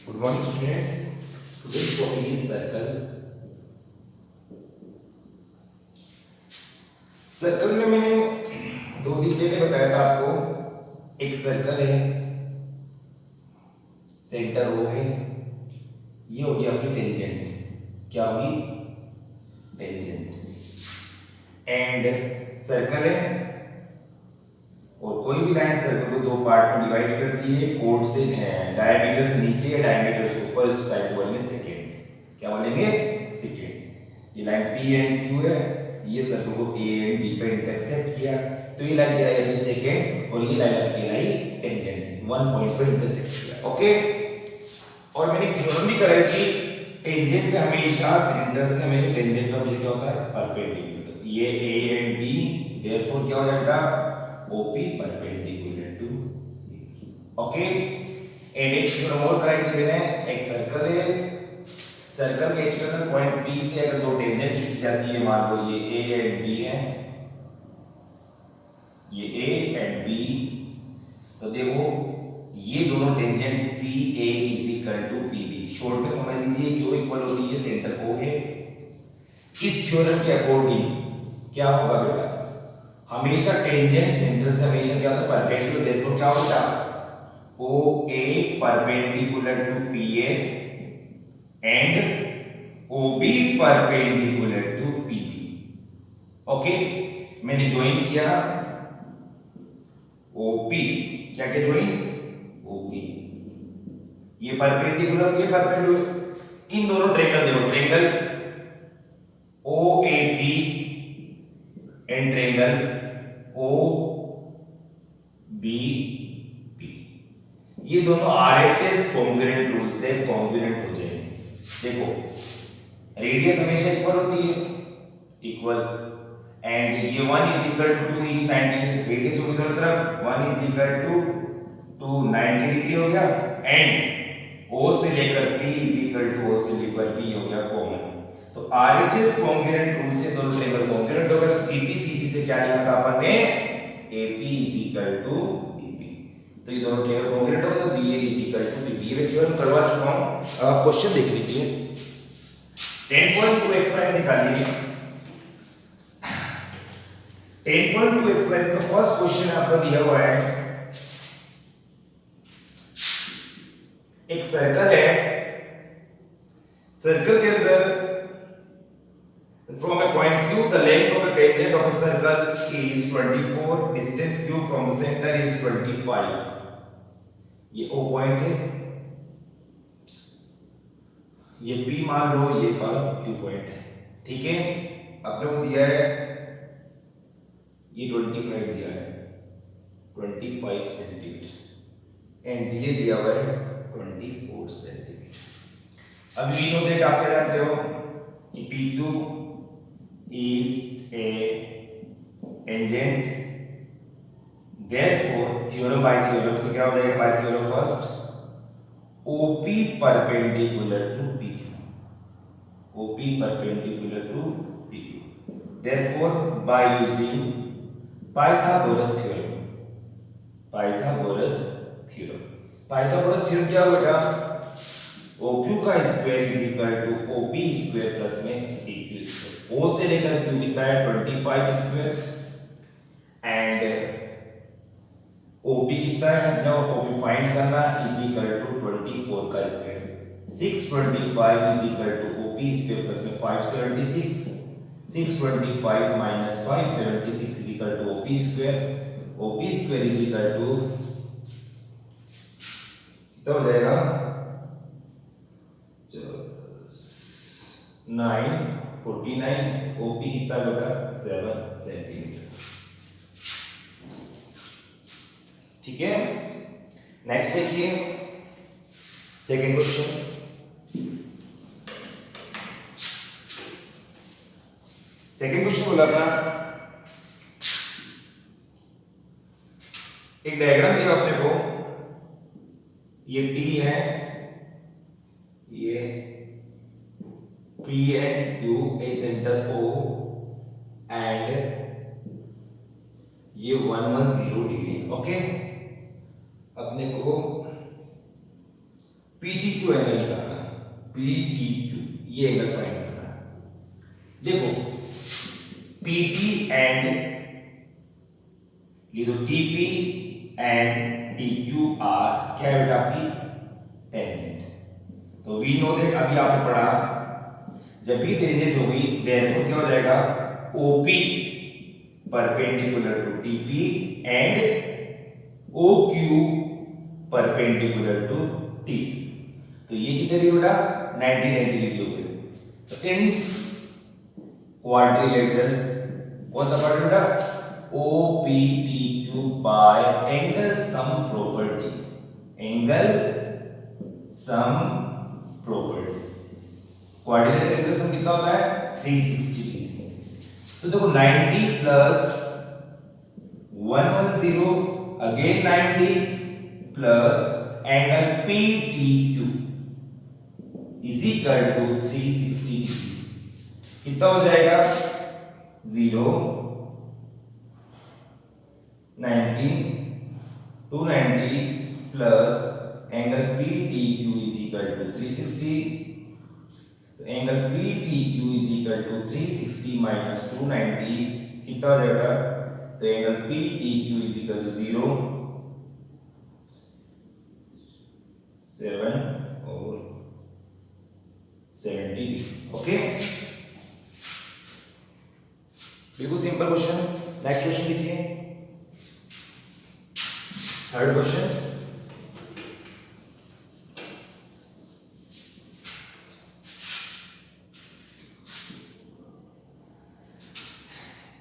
Good morning, students. Today's topic is circle. Circle में मैंने दो दिन पहले बताया था आपको, एक सर्कल है, सेंटर ओ है, ये होगी आपकी टेंजेंट। क्या होगी? टेंजेंट। एंड सर्कल है और कोई भी लाइन सर्कल को दो पार्ट में डिवाइड करती है, कोड से डायमीटर से नीचे या डायमीटर से ऊपर, इस टाइप को बोलेंगे सेकेंड। क्या बोलेंगे? सेकेंड। ये लाइन पी एंड क्यू है, ये सर्कल को ए एंड बी पे इंटरसेक्ट किया, तो ये लाइन कहलाई अपनी सेकेंड और ये लाइन आपकी कहलाई टेंजेंट। वन पॉइंट पर इंटरसेक्ट किया। ओके। और मैंने थ्योरम भी कराई थी, टेंजेंट पे हमेशा सेंटर से हमेशा टेंजेंट का मुझे क्या होता है? परपेंडिकुलर। ये ए एंड बी, देयरफॉर क्या हो जाएगा? OP perpendicular to B. Okay. And एक थ्योरम और कराई थी मैंने, एक सर्कल है, सर्कल के एक्सटर्नल पॉइंट P से अगर दो टेंजेंट खींची जाती है, मान लो ये A एंड B है, ये A एंड B, तो देखो ये दोनों tangent PA is equal to PB। Short में समझ लीजिए क्यों इक्वल होती है, सेंटर O है। इस थ्योरम के अकॉर्डिंग क्या होगा बेटा? हमेशा टेंजेंट सेंटर से हमेशा क्या होता है? परपेंडिकुलर। देयरफॉर क्या होता है? OA perpendicular to PA and OB perpendicular to PB। Okay. मैंने ज्वाइन किया OP, क्या क्या ज्वाइन? OP। ये परपेंडिकुलर, ये परपेंडिकुलर, इन दोनों ट्रायंगल देखो, triangle OAP and triangle OBP, ये दोनों RHS कॉन्ग्रुएंट रूल से कॉन्ग्रुएंट हो जाएंगे। देखो रेडियस हमेशा इक्वल होती है, इक्वल, एंड ये 1 is equal to 2 each 90, radius होगी दोनों तरफ, 1 इज इक्वल टू 2 90 डिग्री हो गया, एंड O से लेकर P is equal to O से लेकर P हो गया कॉमन। तो RHS कॉन्ग्रुएंट रूल से दोनों ट्रायंगल कॉन्ग्रुएंट हो गए। CP से क्या लिखा था अपन ने? AP is equal to BP। तो ये दोनों ट्रायंगल कॉन्ग्रुएंट हो गए, तो BA is equal to BP। ये थ्योरम करवा चुका हूं, क्वेश्चन देख लीजिए। 10.2 एक्सरसाइज निकालिए। 10.2 एक्सरसाइज का फर्स्ट क्वेश्चन आपको दिया हुआ है, एक सर्कल है, सर्कल के अंदर from a point Q the length of a tangent of a circle is 24, distance Q from the center is 25। ये O पॉइंट है, ये P मान लो, ये पर Q पॉइंट है। ठीक है। अपने को दिया है ये 25 दिया है, 25 सेंटीमीटर, एंड ये दिया हुआ है 24 सेंटीमीटर। अब वी नो दैट, आप क्या जानते हो कि PQ is a tangent, therefore theorem by theorem से क्या हो जाएगा? by theorem first OP perpendicular to PQ, OP perpendicular to PQ, therefore by using Pythagoras theorem, Pythagoras theorem, Pythagoras theorem क्या होगा? OQ का square is equal to OP square plus में PQ square. O से लेकर Q कितना है? 25 square, and OP कितना है? ना OP फाइंड करना, इज इक्वल टू 24 का square. 625 is equal to OP square plus में 576, 625 minus 576 is equal to OP square. OP square is equal to कितना हो जाएगा? 949। OP कितना होगा? 7 सेंटीमीटर। ठीक है। नेक्स्ट देखिए, सेकंड क्वेश्चन। सेकंड क्वेश्चन बोला था, एक डायग्राम दिया अपने को, ये T है, ये P and Q a center O, and ये 110 डिग्री। ओके। अपने को PTQ क्यू एंगल निकालना है, पी टी क्यू, ये एंगल फाइंड करना है। देखो पी टी एंड ये तो T P and T Q R क्या है बेटा आपकी टेंजेंट। तो वी नो दैट अभी आपने पढ़ा जब भी टेंजेंट होगी देयरफॉर क्या हो जाएगा OP perpendicular to TP and OQ perpendicular to TP. तो ये कितने डिग्री बेटा 90 डिग्री हो गए। तो इन क्वाड्रिलेटरल कौन सा पार्ट बेटा OPTQ by angle sum property, angle sum property। Quadrilateral angle sum कितना होता है 360 डिग्री। तो देखो 90 plus 110 again 90 plus angle PTQ is equal to 360 degree. कितना हो जाएगा 0 19 290 plus angle PTQ is equal to 360। तो angle PTQ is equal to 360 minus 290 कितना हो जाएगा। तो angle PTQ is equal to 0 7 और 70। ओके बिल्कुल सिंपल क्वेश्चन। नेक्स्ट क्वेश्चन देखिए थर्ड क्वेश्चन।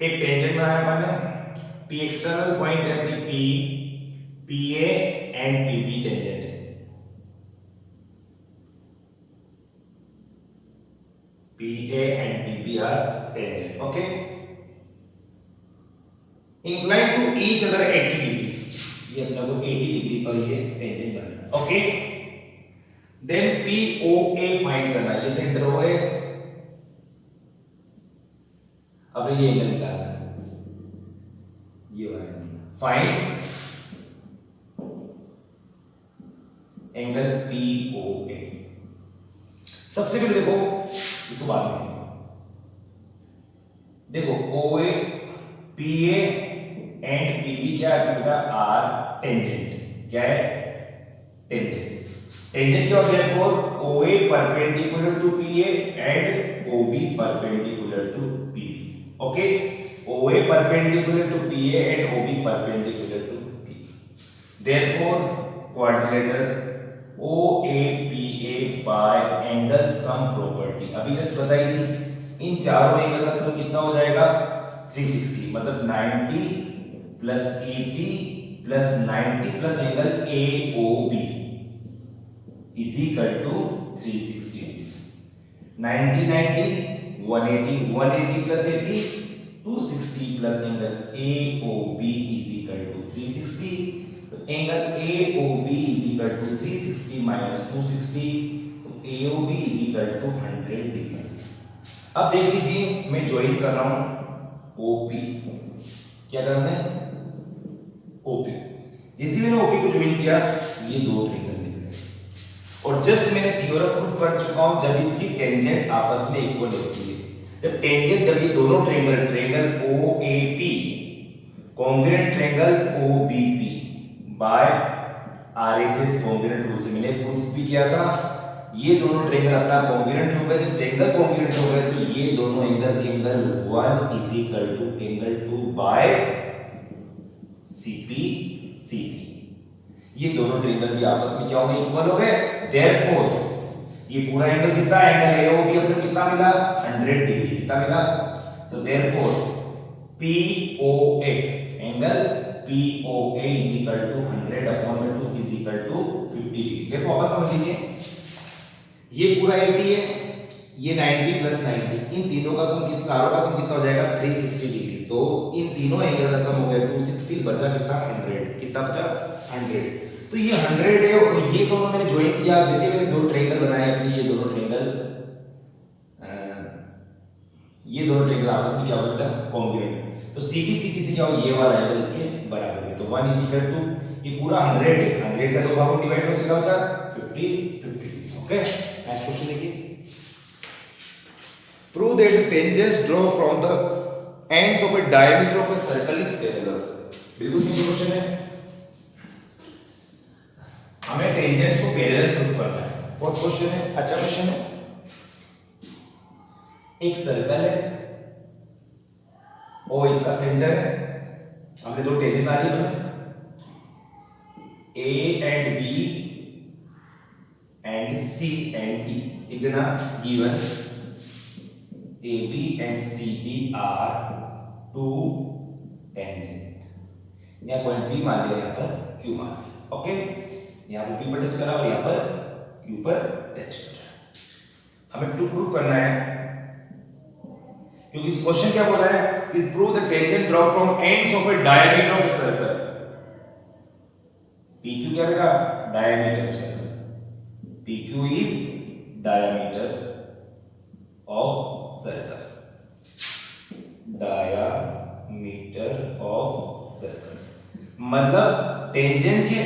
एक टेंजेंट बनाया अपन ने, पी एक्सटर्नल पॉइंट है अपनी P, P A and P B tangent है, P A and P B are tangent. Okay incline to each other 80 degree, ये अपना को 80 डिग्री पर ये टेंजेंट बनना है। ओके देन पी ओ ए फाइंड करना है, ये सेंटर ओ है। अब ये एंगल निकालना है, ये वाला angle find angle P O A. सबसे पहले देखो इसको बाद में देखो O A P A and P B क्या है बेटा आर टेंजेंट। क्या है टेंजेंट। टेंजेंट क्या होता है for O A perpendicular to P A and O B perpendicular to P B. Okay O A perpendicular to P A and O B perpendicular to P B. Therefore quadrilateral O A P A by angle sum property अभी just बताई थी। इन चारों angle का सम कितना हो जाएगा 360, मतलब 90 plus 80 plus 90 plus angle AOB is equal to 360। 90 90 180 180 plus 80 260 plus angle AOB is equal to 360। तो angle AOB is equal to 360 minus 260, तो AOB is equal to 100 degree. अब देख लीजिए मैं ज्वाइन कर रहा हूं OP। क्या करना है OP। जैसे मैंने OP को ज्वाइन किया ये दो ट्रायंगल दिख रहे हैं और जस्ट मैंने थ्योरम प्रूफ कर चुका हूं जब इसकी टेंजेंट आपस में इक्वल होती है। जब टेंजेंट जब ये दोनों triangle OAP congruent triangle OBP by RHS congruent rule से मैंने प्रूफ भी किया था। ये दोनों ट्रायंगल अपना कॉन्ग्रुएंट हो गए। जब ट्रायंगल कॉन्ग्रुएंट हो गए तो ये दोनों angle 1 is equal to angle 2 by CP CD। ये दोनों ट्रायंगल भी आपस में क्या हो गए इक्वल हो गए। देयरफॉर ये पूरा एंगल कितना एंगल AOB अपने कितना मिला 100 डिग्री कितना मिला। तो therefore POA angle POA is equal to 100/2 is equal to 50 degree. देखो वापस समझ लीजिए ये पूरा 80 है, ये 90 प्लस 90, इन तीनों का सम चारों का सम कितना हो जाएगा 360 डिग्री। तो इन तीनों एंगल का सम हो गया 260, बचा कितना 100। कितना बचा 100। तो ये 100 है और ये दोनों मैंने ज्वाइन किया। जैसे मैंने दो ट्रायंगल बनाए अपने ये दोनों ट्रायंगल आपस में क्या हो गया कॉन्ग्रुएंट। तो CP CD से क्या हो ये वाला एंगल इसके बराबर है। तो 1 इज इक्वल टू ये पूरा 100 है, 100 का 2 भागों डिवाइड हो कितना बचा 50 50। ओके, नेक्स्ट क्वेश्चन देखिए। Prove that tangents draw from the ends of A diameter of a circle is parallel. बिल्कुल सिंपल क्वेश्चन है, हमें टेंजेंट्स को पैरेलल प्रूफ करना है। फोर्थ क्वेश्चन है, अच्छा क्वेश्चन है। एक सर्कल है और इसका सेंटर है, हमने दो टेंजेंट मान ली बने, A and B and C and D, इतना given A B and C D are two tangent. यहाँ पॉइंट बी मान लिया, यहाँ पर क्यू मान लिया। ओके, यहाँ पर पी पर टच करा और यहाँ पर क्यू पर टच करा। हमें प्रूव करना है, क्योंकि क्वेश्चन क्या बोल रहा है कि prove the tangent draw from ends of A diameter of a circle. PQ क्या बेटा, diameter circle. PQ is diameter of circle, diameter of circle मतलब टेंजेंट के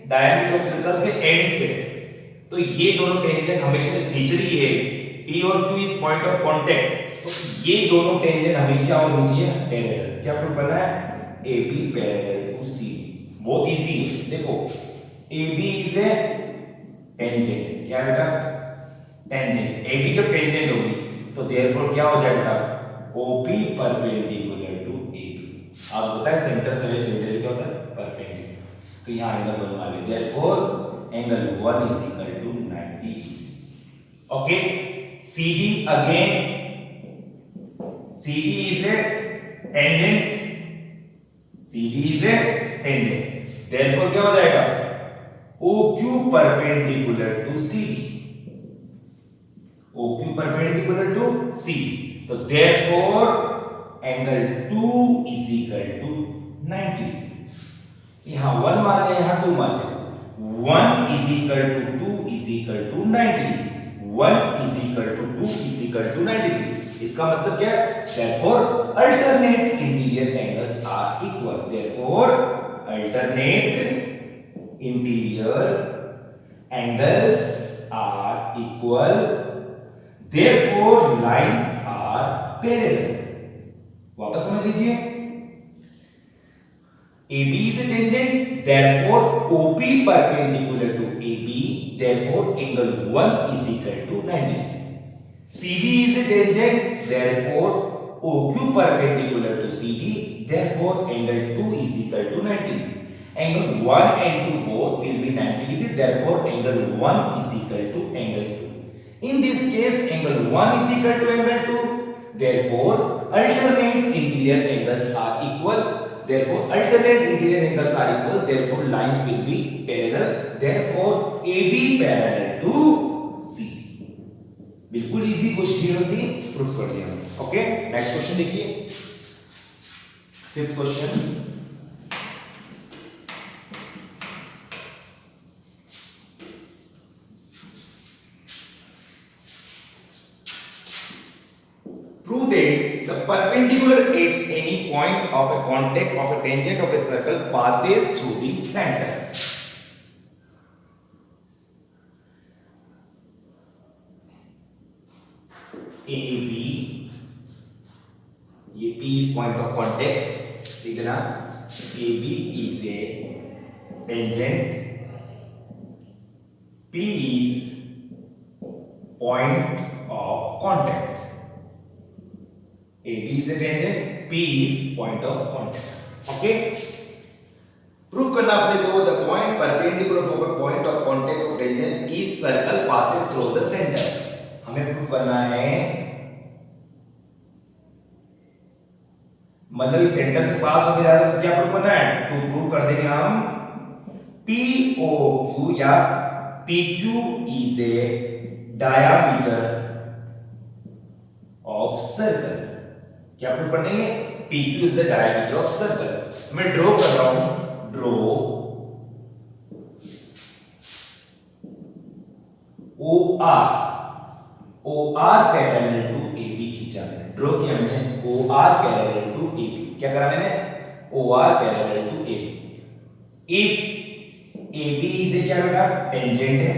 डायमीटर ऑफ सर्कल के एंड से। तो ये दोनों टेंजेंट हमेशा खींच रही है, P और Q is point of contact, तो ये दोनों टेंजेंट हमें क्या होनी चाहिए, पैरेलल। क्या प्रूफ करना है, AB पैरेलल टू CD। बहुत इजी है, देखो AB इज ए टेंजेंट, क्या बेटा, टेंजेंट। AB जब टेंजेंट होगी तो देयरफॉर क्या हो जाएगा, OP परपेंडिकुलर टू AB। आप बताए सेंटर से मेजर क्या होता है, परपेंडिकुलर। तो यहां एंगल 1 मान ले, therefore angle 1 is equal to 90। Okay, CD again, CD is a tangent, CD is a tangent, therefore क्या हो जाएगा, OQ perpendicular to CD, OQ perpendicular to CD, तो therefore angle 2 is equal to 90। यहाँ 1 मान ले, यहाँ 2 मान ले, 1 is equal to 2 is equal to 90, 1 is equal to 2 is equal to 90। इसका मतलब क्या है, therefore alternate interior angles are equal, therefore alternate interior angles are equal, therefore lines are parallel। वापस समझ लीजिए, AB is a tangent, therefore OP perpendicular to AB, therefore angle 1 is equal to 90। CD is a tangent, therefore OQ perpendicular to CD, therefore angle 2 is equal to 90 degree। Angle 1 and 2 both will be 90 degree, therefore angle 1 is equal to angle 2। In this case, angle 1 is equal to angle 2, therefore alternate interior angles are equal, therefore alternate interior angles are equal, therefore lines will be parallel, therefore AB parallel to CD। बिल्कुल easy question थी, proof कर दिया हमने। Okay, next question देखिए, fifth question. Prove that the perpendicular at any point of a contact of a tangent of a circle passes through the center। AB, ये P is point of contact, ठीक है ना, AB is a tangent, P is point of contact, AB is a tangent, P is point of contact। Okay, prove करना अपने को, the point perpendicular of a point of contact of tangent is circle passes through the centre. हमें prove करना है, मतलब इस centre से पास होके जा रहा है, तो क्या प्रूव करना है, टू प्रूव कर देंगे हम POQ या PQ is a diameter of circle. क्या प्रूव कर देंगे, PQ is the diameter of circle. मैं ड्रॉ कर रहा हूं, draw OR parallel to AB खींचा मैंने, ड्रॉ किया मैंने OR पैरेलल टू AB। क्या करा मैंने, OR parallel to AB। If AB is a क्या बेटा, टेंजेंट है,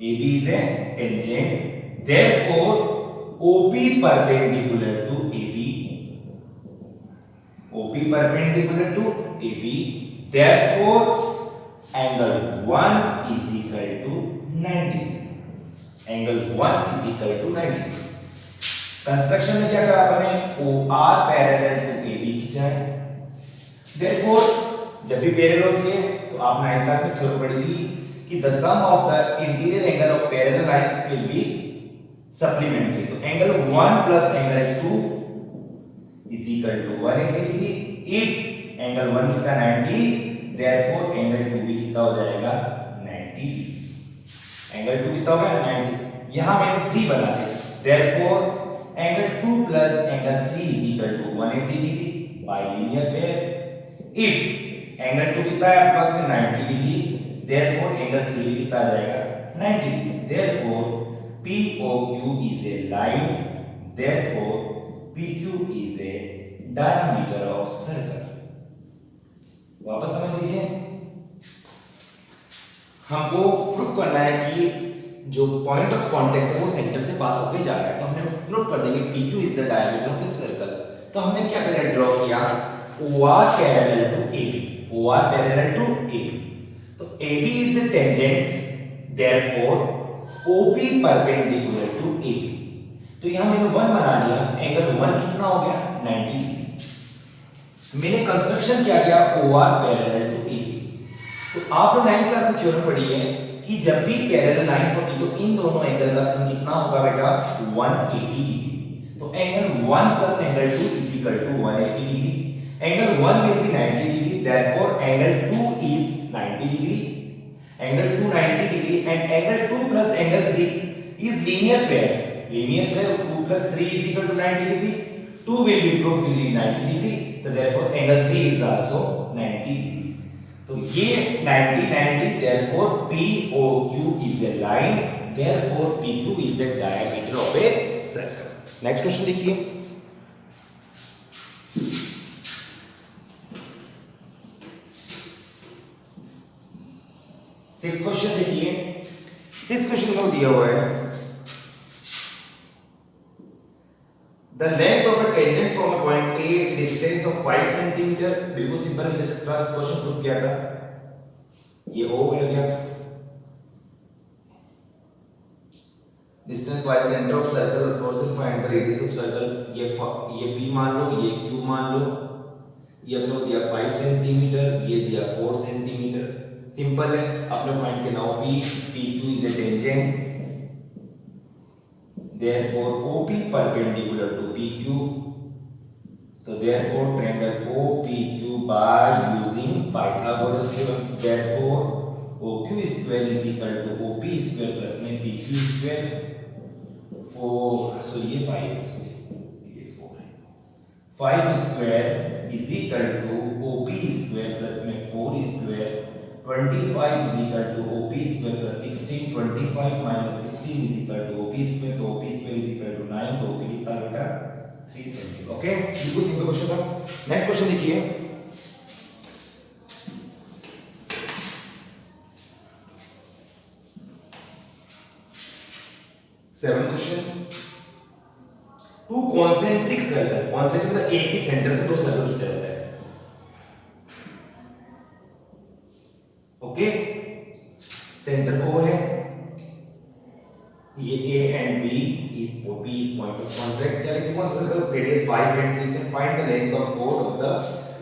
AB is a tangent. Therefore, OP perpendicular to AB. OP perpendicular to AB. Therefore, angle 1 is equal to 90 degree. Angle 1 is equal to 90 degree. Construction में क्या करा आपने? OR parallel to AB खींचा है. Therefore, जब भी parallel होती है तो आप 9th क्लास में थ्योरम पढ़ी थी कि the sum of the interior angle of parallel lines will be supplementary. तो angle 1 plus angle 2 is equal to 180 degree. If angle 1 कितना 90, therefore angle 2 भी कितना हो जाएगा 90 degree. Angle 2 कितना होगा 90. यहाँ मैंने 3 बना दिया. Therefore angle 2 plus angle 3 is equal to 180 degree by linear pair. If angle 2 कितना है आपके पास में 90 डिग्री, therefore angle 3 भी कितना आ जाएगा 90 degree. Therefore POQ is a line. Therefore PQ is a diameter of circle. वापस समझ लीजिए, हमको प्रूफ करना है कि जो पॉइंट ऑफ कांटेक्ट है वो सेंटर से पास होकर जा रहा है. तो हमने प्रूफ कर देंगे PQ is the diameter of a circle. तो हमने क्या पहले ड्रॉ किया OR parallel to AB. OR parallel to AB. तो AB is a tangent. Therefore OP perpendicular to AB. तो यहाँ मैंने 1 बना लिया. एंगल 1 कितना हो गया 90 डिग्री. मैंने कंस्ट्रक्शन क्या किया OR parallel to AB. तो आप लोग 9th क्लास में थ्योरम पढ़ी है कि जब भी पैरेलल लाइन होती तो इन दोनों एंगल का सम कितना होगा बेटा 180 डिग्री. तो angle 1 plus angle 2 is equal to 180 degree. Angle 1 will be 90 degree. Therefore angle 2 is 90 degree. Angle 2 90 degree and angle 2 plus angle 3 is linear pair. Linear pair 2 plus 3 is equal to 90 degree. 2 will be proof will be 90 degree. So therefore angle 3 is also 90 degree. तो ये 90 90 therefore POQ is a line. Therefore PQ is a diameter of a circle. Next question देखिए. Six question देखिए. Six question को दिया हुआ है the length of a tangent from a point a distance of 5 centimetre. बिल्कुल simple, just first question proof किया था. ये O हो गया. Distance by centre of circle for find the radius of circle. ये P मान लो, ये Q मान लो. ये अपने को दिया 5 सेंटीमीटर, ये दिया 4 सेंटीमीटर. सिंपल है, अपने फाइंड करना हो PQ is a tangent. Therefore OP perpendicular to PQ. तो therefore triangle OPQ by using Pythagoras theorem. Therefore OQ square is equal to OP square plus में PQ स्क्वायर. 4 सो ये 5 है, ये 4 है. 5 square is equal to OP square plus में 4 square. 25 is equal to OP square plus 16. 25 minus 16 is equal to OP square. तो OP square is equal to 9. तो OP कितना बेटा 3 सेंटीमीटर. ओके, बिल्कुल सिंपल क्वेश्चन था. नेक्स्ट क्वेश्चन देखिए. Seven question. To concentric circle. Concentric मतलब एक ही centre से दो सर्कल खींचा जाता है. ओके, सेंटर O है, ये A and B is P is point of contact. क्या लिखते हैं सर्कल रेडियस 5 and 3 से find the length of chord of the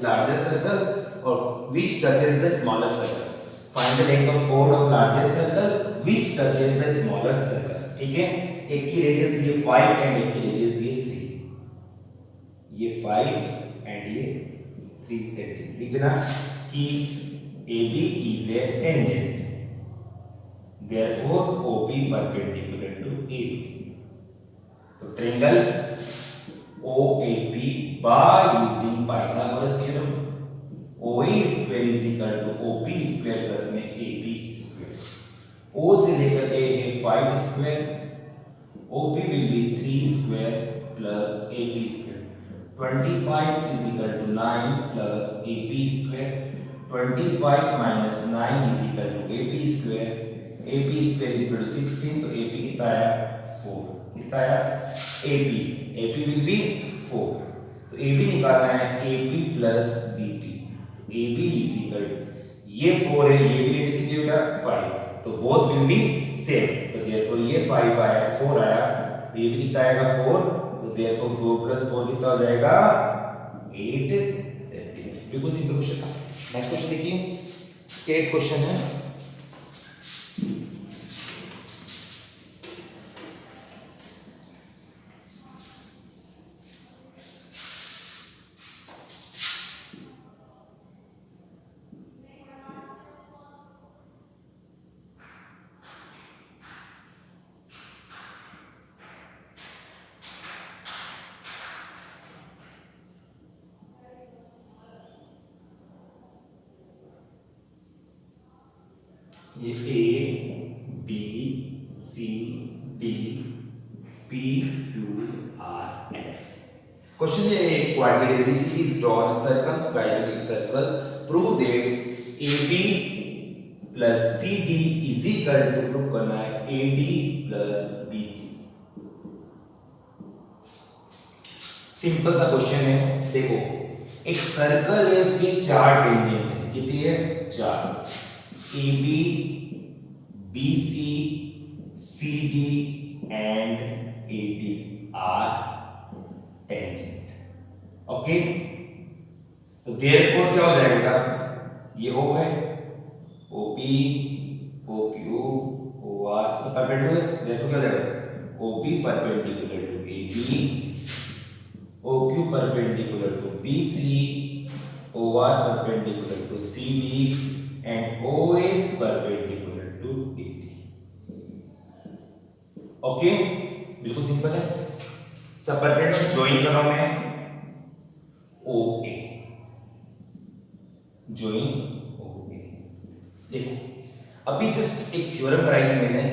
larger circle or which touches the smaller circle. Find the length of chord of larger circle which touches the smaller circle. ठीक है, एक की radius दी है 5 and एक की radius दी है 3. ये 5 and ये 3 सेंटीमीटर. लिख देना कि AB is a tangent. Therefore OP perpendicular to AB. तो triangle OAP by using Pythagoras theorem. OE square is equal to OP square plus में AP square. O से लेकर A है 5 square. OP will be 3 square plus AP square. 25 is equal to 9 plus AP square. 25 minus 9 is equal to AP square. AP square is equal to 16, तो AP कितना आया 4, कितना आया AP will be 4, तो AB निकालना है AP plus BP, तो AB is equal ये 4 है, ये भी रेडियस कितना 5, तो बोथ विल बी सेम, तो देयरफॉर ये 5 आया 4 आया, तो ये भी कितना आएगा 4, तो देयरफॉर 4 प्लस 4 कितना हो जाएगा 8 सेंटीमीटर। बिल्कुल सिंपल क्वेश्चन था। नेक्स्ट क्वेश्चन देखिए, 8 क्वेश्चन है। ये A B C D P Q R S question ये एक quadrilateral ABCD is drawn circumscribing a circle, prove that AB plus CD is equal to, prove करना है AD plus BC। Simple सा question है, देखो एक सर्कल है, उसके 4 टेंजेंट है, कितनी है 4, AB BC CD and AD are tangent, okay. तो देयरफॉर क्या हो जाएगा बेटा, ये O है, OP OQ OR सब परपेंडिकुलर है, देयरफॉर क्या हो जाएगा OP perpendicular to AB, OQ perpendicular to BC, OR perpendicular to CD and OS perpendicular to AD, okay. बिल्कुल सिंपल है। सब परपेंडिकुलर ज्वाइन कर रहा हूं मैं OA, ज्वाइन OA। देखो अभी जस्ट एक थ्योरम कराई थी मैंने,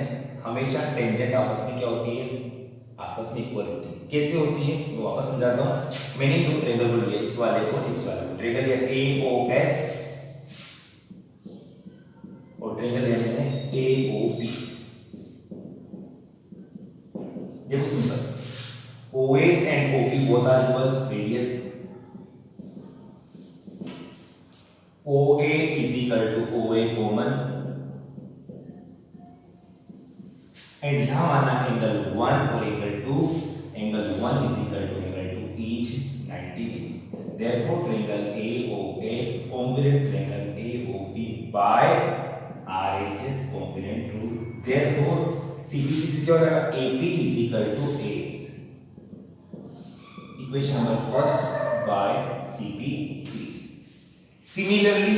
हमेशा टेंजेंट आपस में क्या होती है, आपस में इक्वल होती है। कैसे होती है मैं वापस समझाता हूं। मैंने दो ट्रायंगल को लिया, इस वाले को इस वाले को, ट्रायंगल लिया AOS और ट्रायंगल लिया मैंने AOP। देखो simple, OS and OP both are equal radius, OA is equal to OA common, and यहां माना एंगल 1 और angle 2, angle 1 is equal to angle 2 each 90 degree. Therefore triangle AOS congruent triangle AOP by RHS congruent rule. Therefore CBC से क्या हो जाएगा, AP is equal to AS, equation number first by CBC। Similarly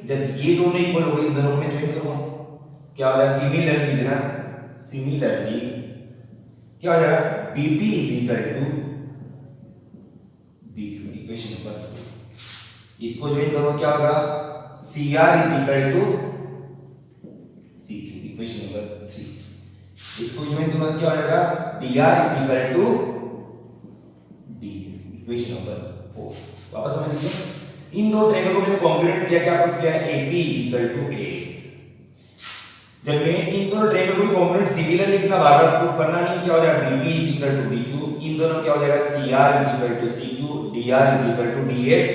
जब ये दोनों equal हो गए, इन दोनों में ज्वाइन करूंगा, क्या हो जाएगा सिमिलरली देना, सिमिलरली क्या हो जाएगा BP is equal to BQ, equation number. इसको ज्वाइन करो क्या होगा, CR is equal to CQ, equation number 3। इसको ज्वाइन करो क्या हो जाएगा, DR is equal to DS, equation number 4। वापस समझ लीजिए, इन दो ट्रायंगल को मैंने कॉन्ग्रुएंट किया, क्या प्रूफ किया, AP is equal to AS। जब मैं इन दोनों ट्रायंगल को कॉन्ग्रुएंट सिमिलर लिखना, बार-बार प्रूफ करना नहीं, क्या हो जाएगा BP is equal to BQ, इन दोनों क्या हो जाएगा CR is equal to CQ, DR is equal to DS,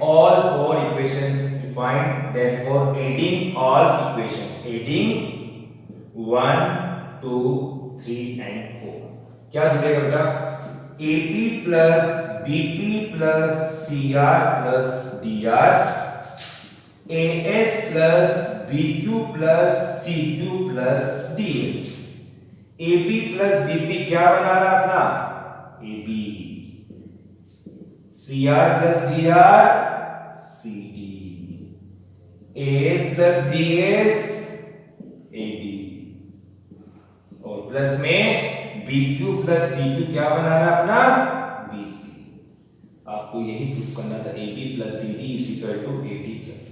all four equation we find, therefore adding all equation, adding 1 2 3 and 4 क्या जुड़ेगा बेटा, AP plus BP plus CR plus DR, AS plus BQ plus CQ plus DS। AB plus BP क्या बना रहा अपना, AB, CR plus DR CD, AS plus DS AD, और plus में BQ plus CQ क्या बना रहा अपना, BC। आपको यही प्रूफ करना था, AB plus CD is equal to AD plus।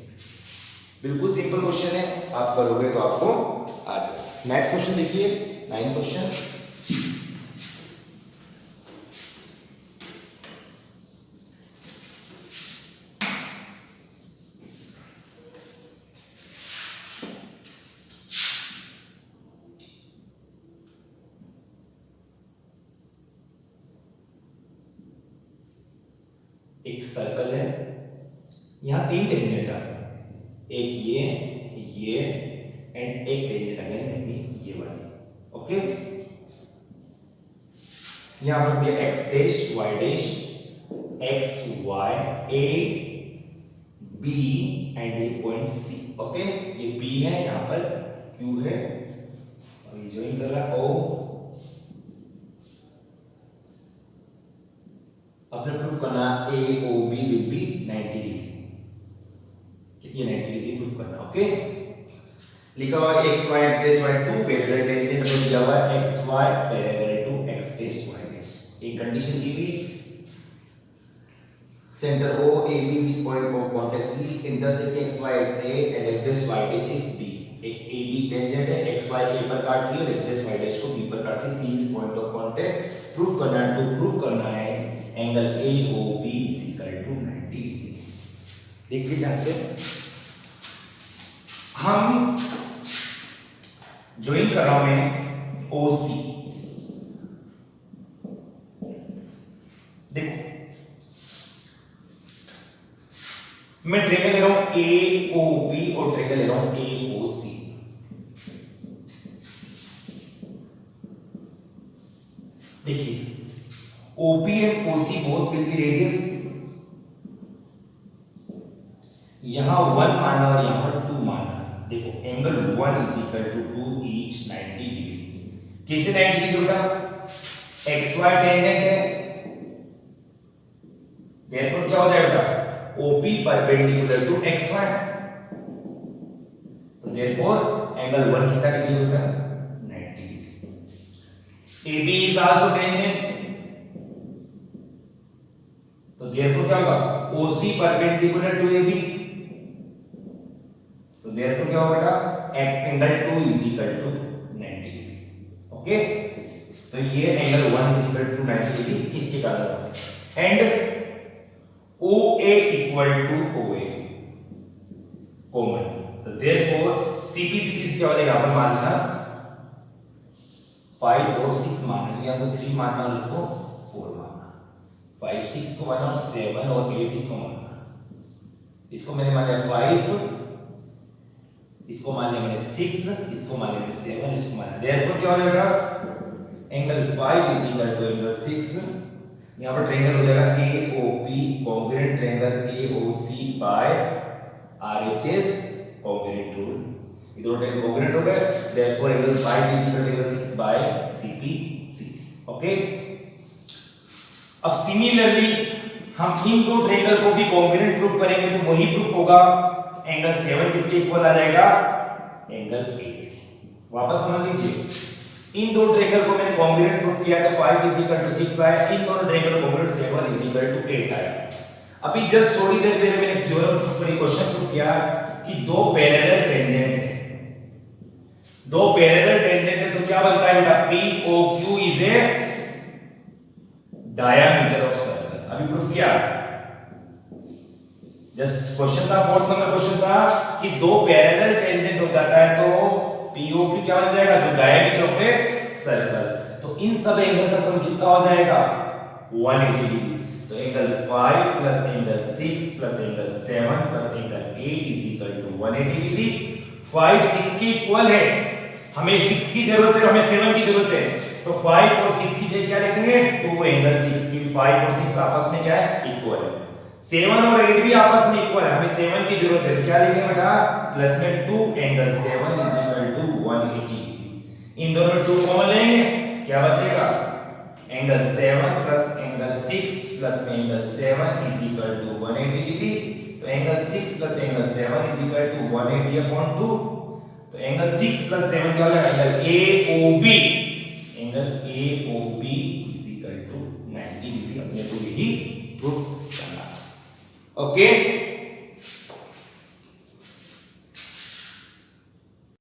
बिल्कुल सिंपल क्वेश्चन है, आप करोगे तो आपको आ जाएगा। नेक्स्ट क्वेश्चन देखिए, 9 क्वेश्चन। एक सर्कल है, यहाँ 3 टेंजेंट आ रहे हैं, एक ये एंड एक टेंजेंट अगेन यानी ये वाली। ओके, यहाँ पर दिया x dash y dash x y a b and ये पॉइंट c। ओके, ये b है, यहाँ पर q है और ये ज्वाइन कर रहा है o। अपने प्रूफ करना a o b will be 90 degree, ये 90 डिग्री प्रूफ करना। ओके, लिखा हुआ x y x dash y 2 parallel tangent में दिया हुआ है x y parallel to x dash y dash. एक कंडीशन दी हुई, center O A B with point of contact C intersecting x y at A and x dash y dash is B। एक A B tangent है, x y A पर काट रही है और x dash y dash को B पर काट रही है, C is point of contact। Proof करना है, तो प्रूफ करना है angle A O B is equal to 90 degree. देखिए ध्यान से, हम ज्वाइन कर रहा हूं मैं O C। देखो मैं ट्रेंगल ले रहा हूं AOB और ट्रेंगल ले रहा हूं AOC। देखिए OP and OC both will be radius, यहां 1 माना और यहां पर 2 माना। देखो angle 1 is equal to 2 each 90 degree. कैसे 90 डिग्री होगा? XY टेंजेंट है, देयरफॉर क्या हो जाएगा? OP परपेंडिकुलर टू XY, तो देयरफॉर एंगल 1 कितना डिग्री होगा? 90 degree. AB is also tangent, तो देयरफॉर क्या होगा? OC परपेंडिकुलर टू AB, तो देयरफॉर क्या होगा बेटा? Angle 2 is equal to 90 degree. Okay, तो ये angle 1 is equal to 90 degree इसके कारण। And OA equal to OA common, तो देयरफॉर CP से क्या हो जाएगा? यहाँ पर मानना 5 और 6 मानना, या तो 3 मानना और इसको 4 मानना। 5 6 को मानना और 7 और 8 इसको मानना। इसको मैंने माना 5, इसको मान लिया मैंने 6, इसको मान लिया मैंने 7, इसको मान लिया। देयरफॉर क्या हो जाएगा? Angle 5 is equal to angle 6। यहाँ पर ट्रायंगल हो जाएगा AOP congruent triangle AOC by RHS congruent rule. ये दोनों ट्रायंगल कॉन्ग्रुएंट हो गए, therefore angle 5 is equal to angle 6 by CPCT। Okay, अब सिमिलरली हम इन दो ट्रायंगल को भी कॉन्ग्रुएंट प्रूफ करेंगे, तो वही प्रूफ होगा एंगल 7 किसके इक्वल आ जाएगा? एंगल 8। वापस समझ लीजिए, इन दो ट्रायंगल को मैंने कॉन्ग्रुएंट प्रूफ किया तो 5 इज इक्वल टू 6 आया, इन दोनों triangle congruent 7 is equal to 8 आया। अभी जस्ट थोड़ी देर पहले मैंने थ्योरम प्रूफ करी, क्वेश्चन प्रूफ किया कि दो पैरेलल टेंजेंट है, दो पैरेलल टेंजेंट है, तो क्या बनता है बेटा? POQ is a diameter of circle. अभी प्रूफ किया, जस्ट क्वेश्चन था, 4th नंबर क्वेश्चन था कि दो पैरेलल टेंजेंट हो जाता है तो POQ क्या बन जाएगा? जो डायमीटर ऑफ ए सर्कल। तो इन सब एंगल का सम कितना हो जाएगा? 180 डिग्री। तो angle 5 plus angle 6 plus angle 7 plus angle 8 is equal to 180 degree. 5 6 के इक्वल है, हमें 6 की जरूरत है, हमें 7 की जरूरत है, तो 5 और 6 की जगह क्या लिखेंगे? 2 एंगल 6, क्योंकि 5 और 6 आपस में क्या है? इक्वल है। 7 और 8 भी आपस में इक्वल है, हमें 7 की जरूरत है, तो क्या लिखेंगे बेटा? प्लस में 2 angle 7 is equal to 180 degree. इन दोनों 2 कॉमन लेंगे, क्या बचेगा? Angle 7 plus angle 6 plus angle 7 is equal to 180 degree. तो angle 6 plus angle 7 is equal to 180 upon 2। तो एंगल 6 प्लस 7 क्या हो जाएगा? Angle AOB, angle AOB is equal to 90 degree. अपने को यही प्रूफ करना है। ओके।